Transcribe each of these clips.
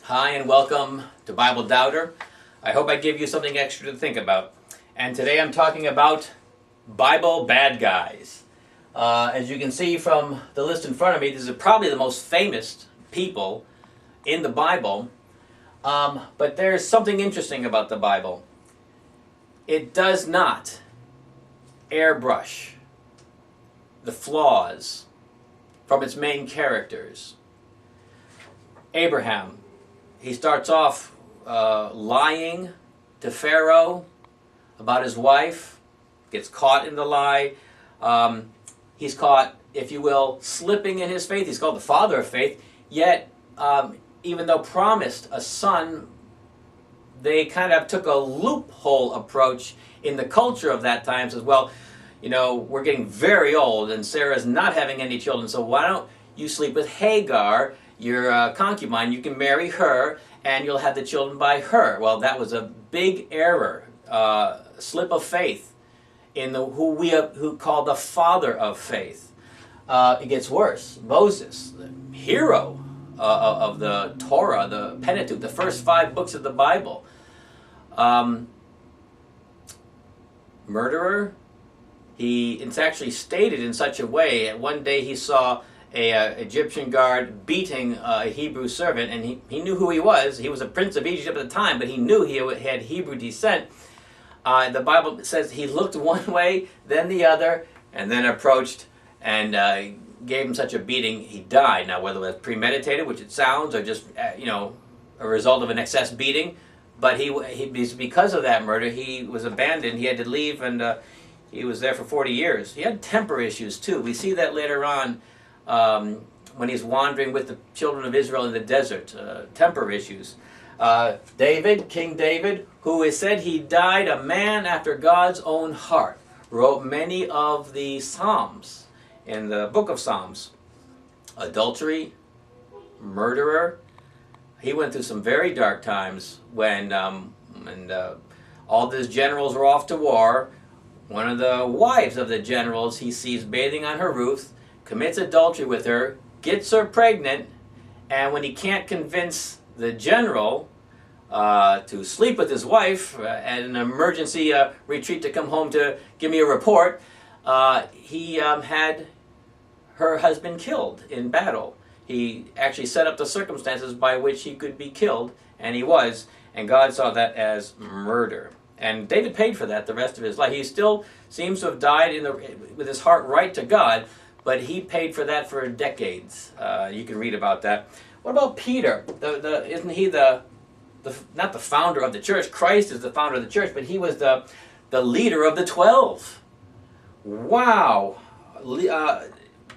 Hi and welcome to Bible Doubter. I hope I give you something extra to think about. And today I'm talking about Bible bad guys. As you can see from the list in front of me, these are probably the most famous people in the Bible. But there's something interesting about the Bible. It does not airbrush the flaws from its main characters. Abraham, he starts off lying to Pharaoh about his wife, gets caught in the lie. He's caught, if you will, slipping in his faith. He's called the father of faith, yet even though promised a son, they kind of took a loophole approach in the culture of that time. Says, well, you know, we're getting very old and Sarah's not having any children, so why don't you sleep with Hagar, your concubine? You can marry her and you'll have the children by her. Well, that was a big error, slip of faith in who called the father of faith. It gets worse. Moses, the hero of the Torah, the Pentateuch, the first 5 books of the Bible. Murderer. It's actually stated in such a way. One day he saw an Egyptian guard beating a Hebrew servant, and he knew who he was. He was a prince of Egypt at the time, but he knew he had Hebrew descent. The Bible says he looked one way, then the other, and then approached and gave him such a beating, he died. Now, whether it was premeditated, which it sounds, or just a result of an excess beating, but because of that murder, he was abandoned. He had to leave, and he was there for 40 years. He had temper issues too. We see that later on when he's wandering with the children of Israel in the desert. Temper issues. David, King David, who is said he died a man after God's own heart, wrote many of the Psalms in the book of Psalms. Adultery, murderer. He went through some very dark times when all his generals were off to war. One of the wives of the generals he sees bathing on her roof, commits adultery with her, gets her pregnant, and when he can't convince the general to sleep with his wife at an emergency retreat to come home to give me a report, he had her husband killed in battle. He actually set up the circumstances by which he could be killed, and he was, and God saw that as murder. And David paid for that the rest of his life. He still seems to have died with his heart right to God, but he paid for that for decades. You can read about that. What about Peter? Isn't he not the founder of the church? Christ is the founder of the church, but he was the leader of the 12. Wow.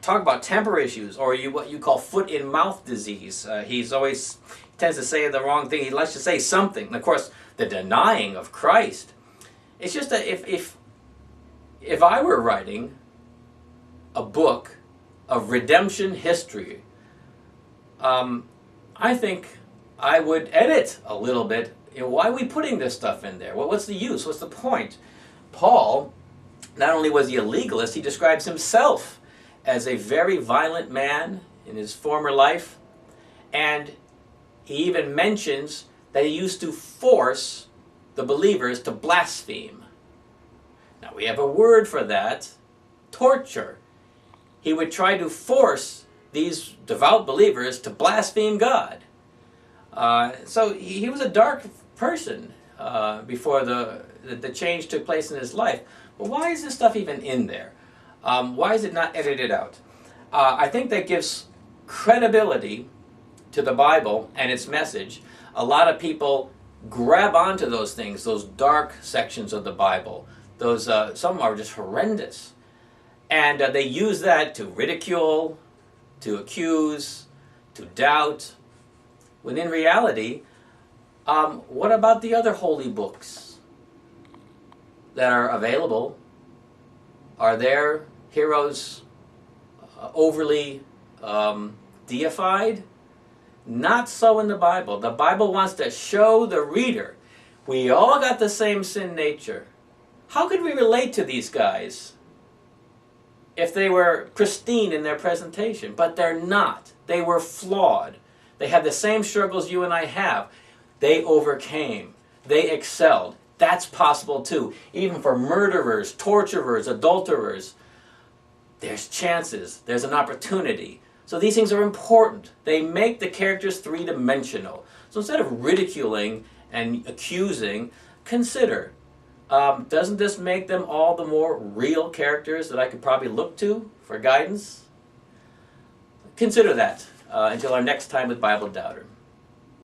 Talk about temper issues, or what you call foot-in-mouth disease. He tends to say the wrong thing. He likes to say something. And of course, the denying of Christ. It's just that if I were writing a book of redemption history, I think I would edit a little bit. Why are we putting this stuff in there? What's the use? What's the point? Paul, not only was he a legalist, he describes himself as a very violent man in his former life, and he even mentions that he used to force the believers to blaspheme. Now we have a word for that: torture. He would try to force these devout believers to blaspheme God. So he was a dark person before the change took place in his life. But why is this stuff even in there? Why is it not edited out? I think that gives credibility to the Bible and its message. A lot of people grab onto those things, those dark sections of the Bible. Those some are just horrendous. And they use that to ridicule, to accuse, to doubt. When in reality, what about the other holy books that are available? Are their heroes overly deified? Not so in the Bible. The Bible wants to show the reader we all got the same sin nature. How could we relate to these guys if they were pristine in their presentation? But they're not. They were flawed. They had the same struggles you and I have. They overcame. They excelled. That's possible too. Even for murderers, torturers, adulterers, there's chances. There's an opportunity. So these things are important. They make the characters three-dimensional. So instead of ridiculing and accusing, consider, doesn't this make them all the more real characters that I could probably look to for guidance? Consider that until our next time with Bible Doubter.